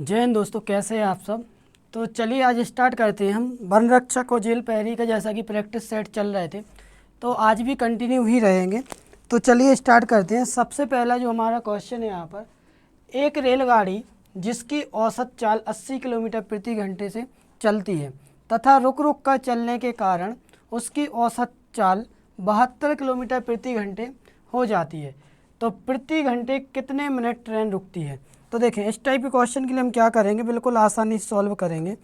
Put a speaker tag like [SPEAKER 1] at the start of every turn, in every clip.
[SPEAKER 1] जय हिंद दोस्तों, कैसे हैं आप सब। तो चलिए आज स्टार्ट करते हैं। हम वन रक्षक और जेल प्रहरी का जैसा कि प्रैक्टिस सेट चल रहे थे तो आज भी कंटिन्यू ही रहेंगे। तो चलिए स्टार्ट करते हैं। सबसे पहला जो हमारा क्वेश्चन है यहाँ पर, एक रेलगाड़ी जिसकी औसत चाल 80 किलोमीटर प्रति घंटे से चलती है तथा रुक रुक कर चलने के कारण उसकी औसत चाल 72 किलोमीटर प्रति घंटे हो जाती है, तो प्रति घंटे कितने मिनट ट्रेन रुकती है। तो देखें, इस टाइप के क्वेश्चन के लिए हम क्या करेंगे, बिल्कुल आसानी से सॉल्व करेंगे।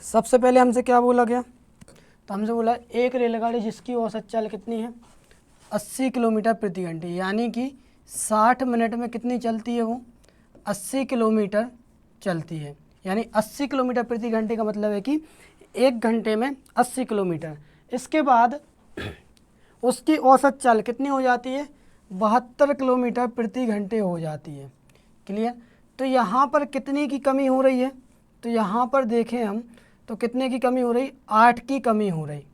[SPEAKER 1] सबसे पहले हमसे क्या बोला गया, तो हमसे बोला एक रेलगाड़ी जिसकी औसत चाल कितनी है 80 किलोमीटर प्रति घंटे, यानी कि 60 मिनट में कितनी चलती है, वो 80 किलोमीटर चलती है। यानी 80 किलोमीटर प्रति घंटे का मतलब है कि 1 घंटे में 80 किलोमीटर। इसके बाद उसकी औसत चाल कितनी हो जाती है, 72 किलोमीटर प्रति घंटे हो जाती है। क्लियर। तो यहाँ पर कितने की कमी हो रही है, तो यहाँ पर देखें हम तो कितने की कमी हो रही, 8 की कमी हो रही।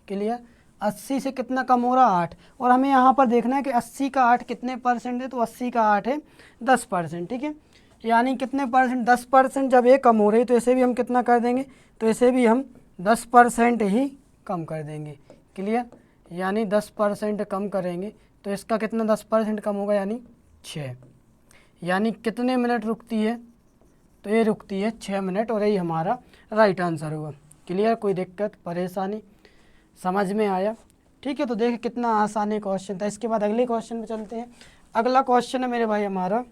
[SPEAKER 1] क्लियर। 80 से कितना कम हो रहा, 8। और हमें यहाँ पर देखना है कि 80 का 8 कितने परसेंट है, तो 80 का 8 है 10%। ठीक है, यानी कितने परसेंट, 10%। जब ये कम हो रही तो इसे भी हम कितना कर देंगे, तो इसे भी हम 10% ही कम कर देंगे। क्लियर। यानी 10% कम करेंगे तो इसका कितना 10% कम होगा, यानी 6। यानी कितने मिनट रुकती है, तो ये रुकती है 6 मिनट, और यही हमारा राइट आंसर होगा। क्लियर। कोई दिक्कत परेशानी समझ में आया। ठीक है, तो देखिए कितना आसान है क्वेश्चन था। इसके बाद अगले क्वेश्चन पे चलते हैं। अगला क्वेश्चन है मेरे भाई हमारा,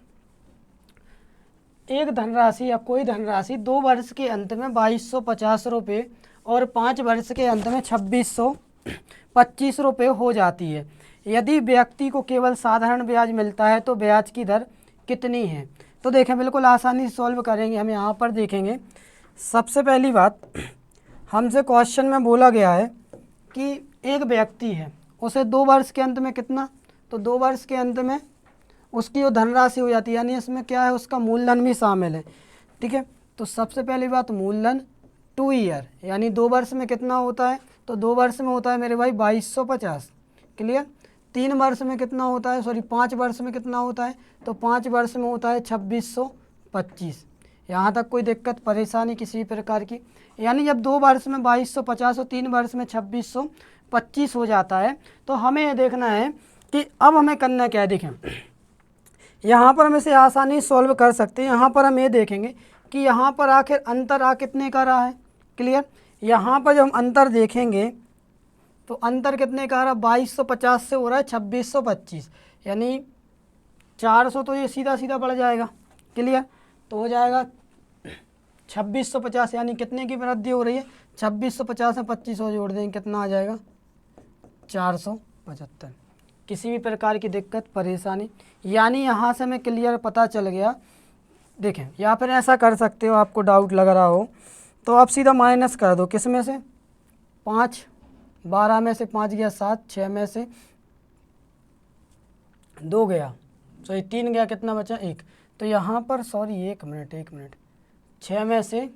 [SPEAKER 1] एक धनराशि या कोई धनराशि 2 वर्ष के अंत में 2250 रुपये और 5 वर्ष के अंत में 2625 रुपये हो जाती है। यदि व्यक्ति को केवल साधारण ब्याज मिलता है तो ब्याज की दर कितनी है। तो देखें, बिल्कुल आसानी से सॉल्व करेंगे। हम यहाँ पर देखेंगे, सबसे पहली बात हमसे क्वेश्चन में बोला गया है कि एक व्यक्ति है, उसे 2 वर्ष के अंत में कितना, तो 2 वर्ष के अंत में उसकी जो धनराशि हो जाती है, यानी इसमें क्या है, उसका मूलधन भी शामिल है। ठीक है, तो सबसे पहली बात मूलधन 2 ईयर, यानी 2 वर्ष में कितना होता है, तो 2 वर्ष में होता है मेरे भाई 2250। क्लियर। 3 वर्ष में कितना होता है, सॉरी 5 वर्ष में कितना होता है, तो 5 वर्ष में होता है 2625। यहाँ तक कोई दिक्कत परेशानी किसी प्रकार की। यानी जब 2 वर्ष में 2250 और 3 वर्ष में 2625 हो जाता है, तो हमें ये देखना है कि अब हमें करना क्या है। देखें, यहाँ पर हम इसे आसानी सॉल्व कर सकते हैं। यहाँ पर हम ये देखेंगे कि यहाँ पर आखिर अंतर आ कितने का रहा है। क्लियर। यहाँ पर जब हम अंतर देखेंगे तो अंतर कितने का आ रहा, 2250 से हो रहा है 2625, यानी 400, तो ये सीधा सीधा बढ़ जाएगा। क्लियर। तो हो जाएगा 2650, यानी कितने की वृद्धि हो रही है, 2650 में 2500 जोड़ देंगे, कितना आ जाएगा 475। किसी भी प्रकार की दिक्कत परेशानी, यानी यहाँ से हमें क्लियर पता चल गया। देखें, या फिर ऐसा कर सकते हो, आपको डाउट लग रहा हो तो आप सीधा माइनस कर दो। किस में से, 5, 12 में से 5 गया 7, 6 में से 2 गया, सॉरी 3 गया, कितना बचा 1। तो यहाँ पर सॉरी 1 मिनट 6 में से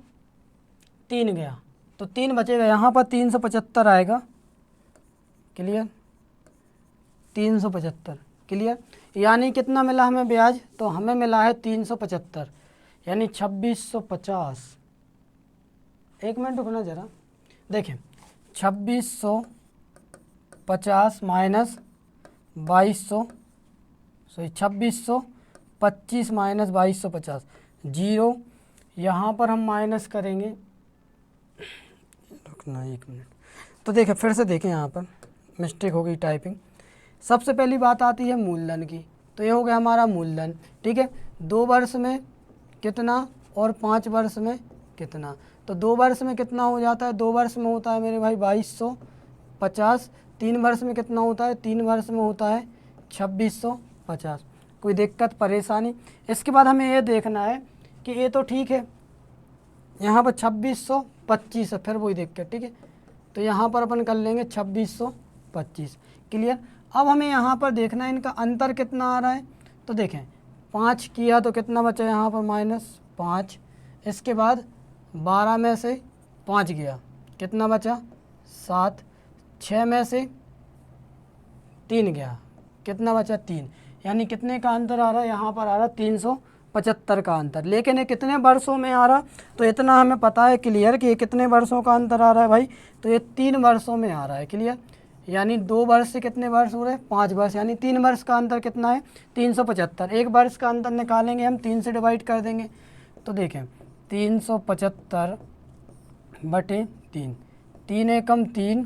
[SPEAKER 1] 3 गया तो 3 बचेगा, यहाँ पर 375 आएगा। क्लियर। 375। क्लियर। यानी कितना मिला हमें ब्याज, तो हमें मिला है 375, यानी 2650। 1 मिनट रुकना ज़रा। देखें, 2650 माइनस 2200, सॉरी 2625 माइनस 2250, 0। यहाँ पर हम माइनस करेंगे, रुकना 1 मिनट। तो देखें, फिर से देखें, यहाँ पर मिस्टेक हो गई टाइपिंग। सबसे पहली बात आती है मूलधन की, तो ये हो गया हमारा मूलधन। ठीक है, 2 वर्ष में कितना और 5 वर्ष में कितना, तो 2 वर्ष में कितना हो जाता है, 2 वर्ष में होता है मेरे भाई 2250। 3 वर्ष में कितना होता है, 3 वर्ष में होता है 2650। कोई दिक्कत परेशानी। इसके बाद हमें ये देखना है कि ये तो ठीक है, यहाँ पर 2625 है, फिर वही दिक्कत। ठीक है, तो यहाँ पर अपन कर लेंगे 2625। क्लियर। अब हमें यहाँ पर देखना है इनका अंतर कितना आ रहा है, तो देखें 5 किया तो कितना बचा यहाँ पर -5। इसके बाद 12 में से 5 गया, कितना बचा 7। 6 में से 3 गया, कितना बचा 3, यानी कितने का अंतर आ रहा है, यहाँ पर आ रहा है 75 का अंतर। लेकिन ये कितने वर्षों में आ रहा, तो इतना हमें पता है क्लियर कि ये कितने वर्षों का अंतर आ रहा है भाई, तो ये 3 वर्षों में आ रहा है। क्लियर, यानी 2 वर्ष से कितने वर्ष हो रहे हैं, 5 वर्ष, यानी 3 वर्ष का अंतर कितना है, 375। एक वर्ष का अंतर निकालेंगे हम, 3 से डिवाइड कर देंगे, तो देखें 375 बटे 3, 3 एकम 3,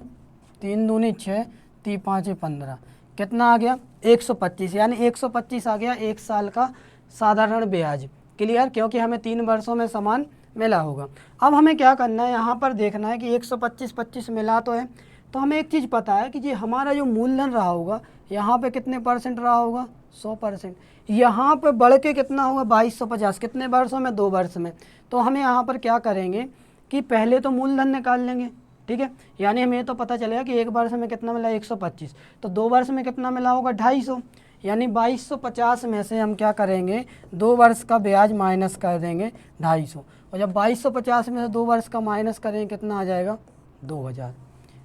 [SPEAKER 1] 3 दूनी 6, 3 5 15, कितना आ गया 125, यानी 125 आ गया एक साल का साधारण ब्याज। क्लियर, क्योंकि हमें 3 वर्षों में समान मिला होगा। अब हमें क्या करना है, यहाँ पर देखना है कि 125 25 मिला तो है, तो हमें एक चीज़ पता है कि जी हमारा जो मूलधन रहा होगा यहाँ पे कितने % रहा होगा, 100%। यहाँ पे बढ़ के कितना होगा 2250, कितने वर्षों में, 2 वर्ष में। तो हमें यहाँ पर क्या करेंगे कि पहले तो मूलधन निकाल लेंगे, ठीक है, यानी हमें तो पता चलेगा कि एक वर्ष में कितना मिला 125, तो 2 वर्ष में कितना मिला होगा 250, यानी 2250 में से हम क्या करेंगे 2 वर्ष का ब्याज माइनस कर देंगे 250, और जब 2250 में से 2 वर्ष का माइनस करेंगे कितना आ जाएगा 2000।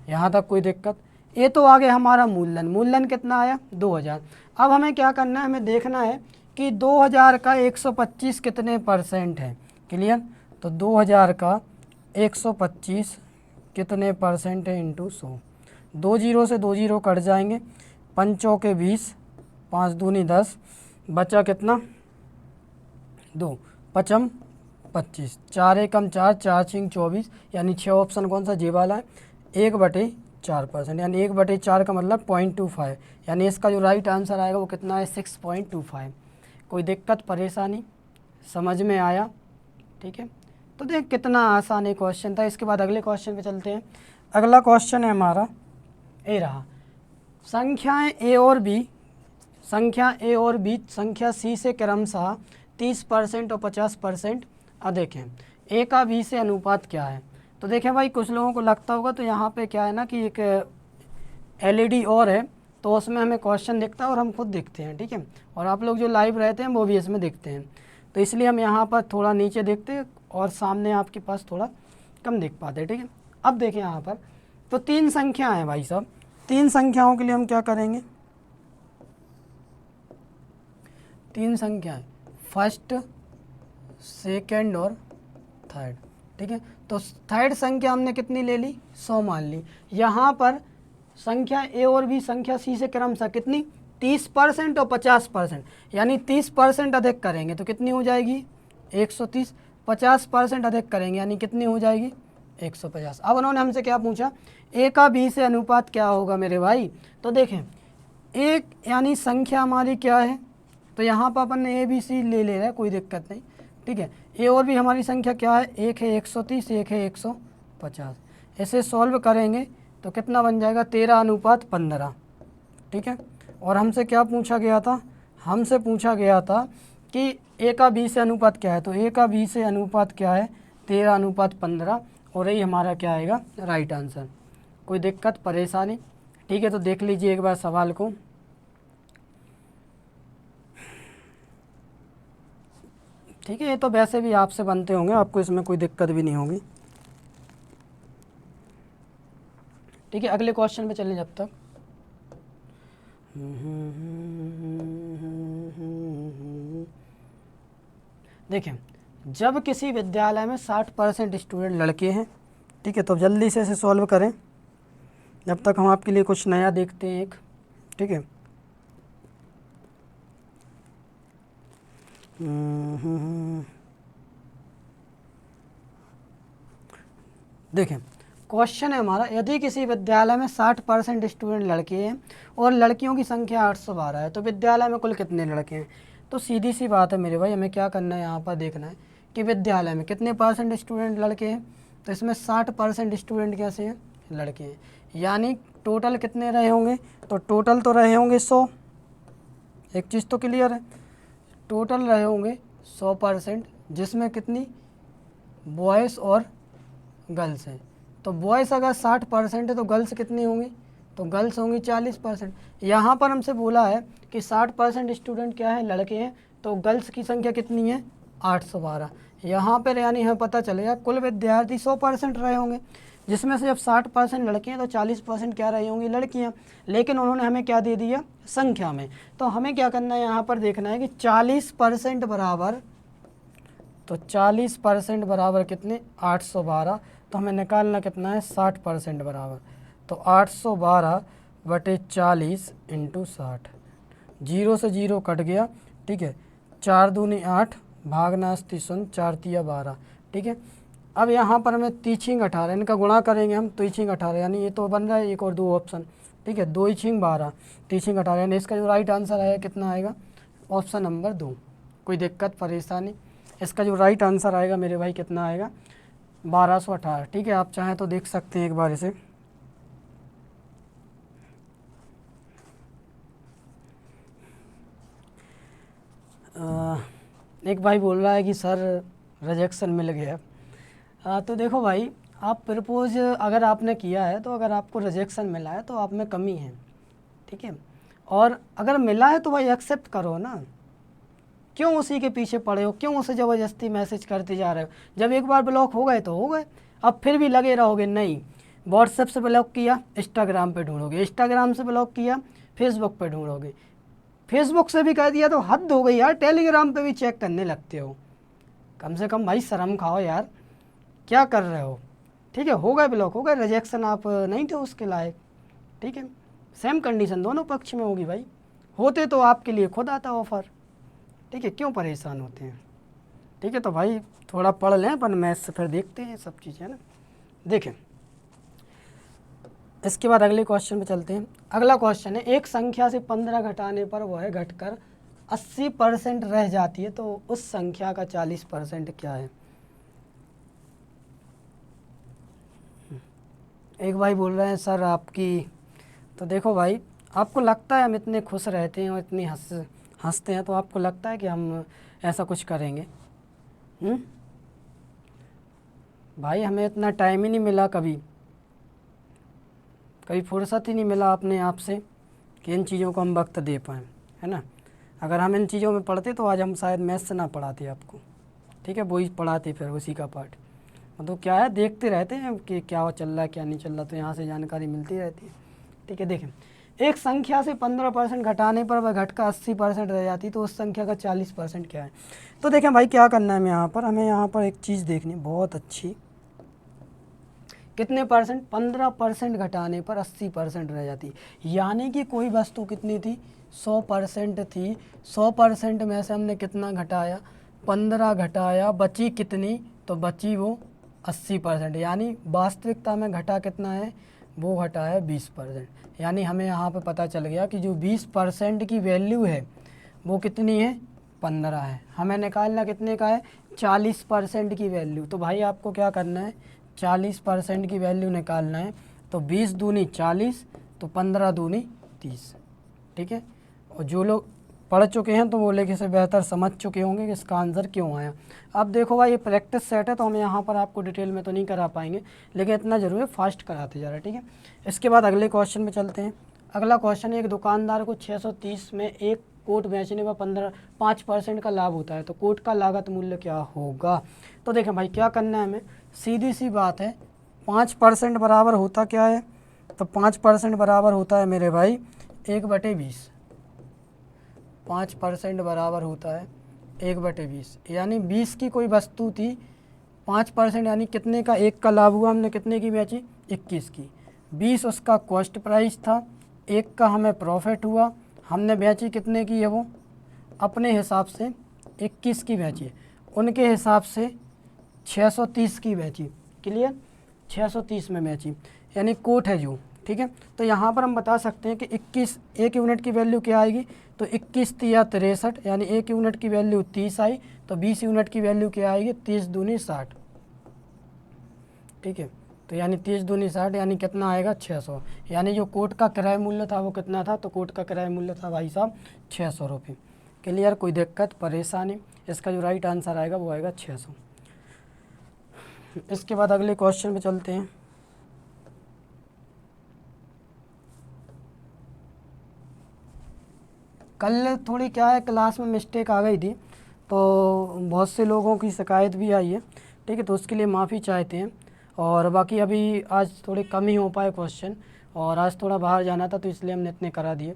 [SPEAKER 1] यहाँ तक कोई दिक्कत? ये तो आ गया हमारा मूलधन, मूलधन कितना आया 2000। अब हमें क्या करना है, हमें देखना है कि 2000 का 125 कितने % है। क्लियर, तो 2000 का 125 कितने % है इंटू 100, 2 जीरो से 2 जीरो कट जाएंगे, 5 चौके 20, 5 दूनी 10, बचा कितना 2, 5 25, 4 एकम 4, 4 छिंग 24, यानी 6 ऑप्शन कौन सा, जे वाला है। 1/4%, यानी 1/4 का मतलब 0.25, यानी इसका जो राइट आंसर आएगा वो कितना है 6.25। कोई दिक्कत परेशानी समझ में आया? ठीक है, तो देख कितना आसान है क्वेश्चन था। इसके बाद अगले क्वेश्चन पे चलते हैं। अगला क्वेश्चन है हमारा ए रहा, संख्याएं ए और बी, संख्या ए और बी संख्या सी से क्रमशः 30% और 50% अधिक हैं, ए का बी से अनुपात क्या है। तो देखें भाई, कुछ लोगों को लगता होगा तो यहाँ पे क्या है ना कि एक एलईडी और है, तो उसमें हमें क्वेश्चन दिखता है और हम खुद देखते हैं, ठीक है, और आप लोग जो लाइव रहते हैं वो भी इसमें देखते हैं, तो इसलिए हम यहाँ पर थोड़ा नीचे देखते हैं और सामने आपके पास थोड़ा कम देख पाते हैं, ठीक है। अब देखें यहाँ पर तो 3 संख्या हैं भाई साहब, 3 संख्याओं के लिए हम क्या करेंगे, 3 संख्या है, फर्स्ट, सेकंड और थर्ड, ठीक है। तो थर्ड संख्या हमने कितनी ले ली, 100 मान ली। यहाँ पर संख्या ए और बी संख्या सी से क्रमशः कितनी 30% और 50%, यानी 30% अधिक करेंगे तो कितनी हो जाएगी 130, 50% अधिक करेंगे यानी कितनी हो जाएगी 150। अब उन्होंने हमसे क्या पूछा, ए का बी से अनुपात क्या होगा मेरे भाई। तो देखें एक यानी संख्या हमारी क्या है, तो यहाँ पर अपन ने ए बी सी ले रहे हैं, कोई दिक्कत नहीं, ठीक है। ए और भी हमारी संख्या क्या है, एक है 130, एक है 150। ऐसे सॉल्व करेंगे तो कितना बन जाएगा 13:15, ठीक है। और हमसे क्या पूछा गया था, हमसे पूछा गया था कि ए का बी से अनुपात क्या है, तो ए का बी से अनुपात क्या है 13:15, और यही हमारा क्या आएगा राइट आंसर। कोई दिक्कत परेशानी? ठीक है, तो देख लीजिए एक बार सवाल को। ठीक है, ये तो वैसे भी आपसे बनते होंगे, आपको इसमें कोई दिक्कत भी नहीं होगी। ठीक है, अगले क्वेश्चन पे चलें जब तक। देखें, जब किसी विद्यालय में 60% स्टूडेंट लड़के हैं, ठीक है, तो जल्दी से इसे सॉल्व करें जब तक हम आपके लिए कुछ नया देखते हैं एक, ठीक है। देखें क्वेश्चन है हमारा, यदि किसी विद्यालय में 60% स्टूडेंट लड़के हैं और लड़कियों की संख्या 812 है, तो विद्यालय में कुल कितने लड़के हैं। तो सीधी सी बात है मेरे भाई, हमें क्या करना है, यहाँ पर देखना है कि विद्यालय में कितने % स्टूडेंट लड़के हैं। तो इसमें 60% स्टूडेंट कैसे हैं, लड़के हैं, यानी टोटल कितने रहे होंगे, तो टोटल तो रहे होंगे 100। एक चीज़ तो क्लियर है, टोटल रहे होंगे 100%, जिसमें कितनी बॉयज़ और गर्ल्स हैं। तो बॉयज़ अगर 60% है तो गर्ल्स कितनी होंगी, तो गर्ल्स होंगी 40%। यहाँ पर हमसे बोला है कि 60% स्टूडेंट क्या है, लड़के हैं, तो गर्ल्स की संख्या कितनी है 812। यहाँ पर यानी हमें पता चलेगा कुल विद्यार्थी 100% रहे होंगे, जिसमें से जब 60% लड़के हैं तो 40% क्या रही होंगी, लड़कियाँ। लेकिन उन्होंने हमें क्या दे दिया, संख्या में। तो हमें क्या करना है, यहाँ पर देखना है कि 40% बराबर तो 40% बराबर कितने 812, तो हमें निकालना कितना है 60% बराबर, तो 812/40 × 60, 0 से 0 कट गया, ठीक है। 4 दूनी 8, भागना 0, 4 तिया 12, ठीक है। अब यहाँ पर हमें तीछिंग 18, इनका गुणा करेंगे हम, तीछिंग 18 यानी ये तो बन रहा है एक और 2 ऑप्शन, ठीक है। 2 × 12, तीछिंग 18 यानी इसका जो राइट आंसर आएगा कितना आएगा, ऑप्शन नंबर 2। कोई दिक्कत परेशानी, इसका जो राइट आंसर आएगा मेरे भाई कितना आएगा 1218, ठीक है। आप चाहें तो देख सकते हैं एक बार इसे। एक भाई बोल रहा है कि सर रिजेक्शन मिल गया। तो देखो भाई, आप प्रपोज अगर आपने किया है तो अगर आपको रिजेक्शन मिला है तो आप में कमी है, ठीक है। और अगर मिला है तो भाई एक्सेप्ट करो ना, क्यों उसी के पीछे पड़े हो, क्यों उसे ज़बरदस्ती मैसेज करते जा रहे हो। जब एक बार ब्लॉक हो गए तो हो गए, अब फिर भी लगे रहोगे। नहीं, व्हाट्सएप से ब्लॉक किया इंस्टाग्राम पे ढूंढोगे, इंस्टाग्राम से ब्लॉक किया फेसबुक पे ढूंढोगे, फेसबुक से भी कर दिया तो हद हो गई यार, टेलीग्राम पे भी चेक करने लगते हो। कम से कम भाई शर्म खाओ यार, क्या कर रहे हो, ठीक है। हो गए ब्लॉक, हो गए रिजेक्शन, आप नहीं थे उसके लायक, ठीक है। सेम कंडीशन दोनों पक्ष में होगी भाई, होते तो आपके लिए खुद आता ऑफ़र, ठीक है। क्यों परेशान होते हैं, ठीक है। तो भाई थोड़ा पढ़ लें, अपन मैथ्स से फिर देखते हैं सब चीज़ें, है ना। देखें, इसके बाद अगले क्वेश्चन पे चलते हैं। अगला क्वेश्चन है, एक संख्या से 15 घटाने पर वह घटकर 80% रह जाती है, तो उस संख्या का 40% क्या है। एक भाई बोल रहे हैं सर आपकी, तो देखो भाई, आपको लगता है हम इतने खुश रहते हैं और इतनी हंसते हैं, तो आपको लगता है कि हम ऐसा कुछ करेंगे। भाई हमें इतना टाइम ही नहीं मिला, कभी फुर्सत ही नहीं मिला अपने आप से कि इन चीज़ों को हम वक्त दे पाएँ, है ना। अगर हम इन चीज़ों में पढ़ते तो आज हम शायद मैथ्स ना पढ़ाते आपको, ठीक है, वही पढ़ाते फिर उसी का पार्ट। मतलब क्या है, देखते रहते हैं कि क्या चल रहा है क्या नहीं चल रहा, तो यहाँ से जानकारी मिलती रहती है, ठीक है। देखें, एक संख्या से 15% घटाने पर वह घटकर 80% रह जाती, तो उस संख्या का 40% क्या है। तो देखें भाई, क्या करना है हमें यहाँ पर एक चीज़ देखनी बहुत अच्छी, कितने परसेंट, 15% घटाने पर 80% रह जाती, यानी कि कोई वस्तु कितनी थी 100% थी, 100% में से हमने कितना घटाया 15 घटाया, बची कितनी, तो बची वो 80%, यानी वास्तविकता में घटा कितना है, वो घटा है 20%। यानी हमें यहाँ पे पता चल गया कि जो 20% की वैल्यू है वो कितनी है 15 है। हमें निकालना कितने का है 40% की वैल्यू। तो भाई आपको क्या करना है 40% की वैल्यू निकालना है, तो 20 दूनी 40, तो 15 दूनी 30, ठीक है। और जो लोग पढ़ चुके हैं तो वो लेके से बेहतर समझ चुके होंगे कि इसका आंसर क्यों आया। अब देखो भाई, ये प्रैक्टिस सेट है तो हम यहाँ पर आपको डिटेल में तो नहीं करा पाएंगे, लेकिन इतना ज़रूर है फास्ट कराते जा रहा है, ठीक है। इसके बाद अगले क्वेश्चन में चलते हैं। अगला क्वेश्चन है, एक दुकानदार को 630 में एक कोट बेचने पर 5% का लाभ होता है, तो कोट का लागत मूल्य क्या होगा। तो देखें भाई, क्या करना है हमें, सीधी सी बात है, 5% बराबर होता क्या है, तो 5% बराबर होता है मेरे भाई 1/20। 5% बराबर होता है 1/20, यानी 20 की कोई वस्तु थी, 5% यानी कितने का, एक का लाभ हुआ, हमने कितने की बेची 21 की, 20 उसका कॉस्ट प्राइस था, एक का हमें प्रॉफिट हुआ, हमने बेची कितने की है वो, अपने हिसाब से 21 की बेची, उनके हिसाब से 630 की बेची, क्लियर, 630 में बेची, यानी कोट है जो, ठीक है। तो यहाँ पर हम बता सकते हैं कि 21 एक यूनिट की वैल्यू क्या आएगी, तो 21 तिया 63, यानी एक यूनिट की वैल्यू 30 आई, तो 20 यूनिट की वैल्यू क्या आएगी 30 दूनी 60, ठीक है। तो यानी 30 दूनी 60, यानी कितना आएगा 600, यानी जो कोट का किराया मूल्य था वो कितना था, तो कोट का किराया मूल्य था भाई साहब 600 रुपये, क्लियर, कोई दिक्कत परेशानी। इसका जो राइट आंसर आएगा वो आएगा 600। इसके बाद अगले क्वेश्चन पे चलते हैं। कल थोड़ी क्या है, क्लास में मिस्टेक आ गई थी, तो बहुत से लोगों की शिकायत भी आई है, ठीक है, तो उसके लिए माफ़ी चाहते हैं। और बाकी अभी आज थोड़े कम ही हो पाए क्वेश्चन, और आज थोड़ा बाहर जाना था तो इसलिए हमने इतने करा दिए।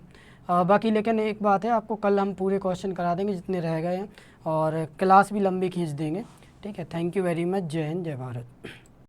[SPEAKER 1] बाकी लेकिन एक बात है, आपको कल हम पूरे क्वेश्चन करा देंगे जितने रह गए हैं, और क्लास भी लंबी खींच देंगे। ठीक है, थैंक यू वेरी मच। जय हिंद, जय भारत।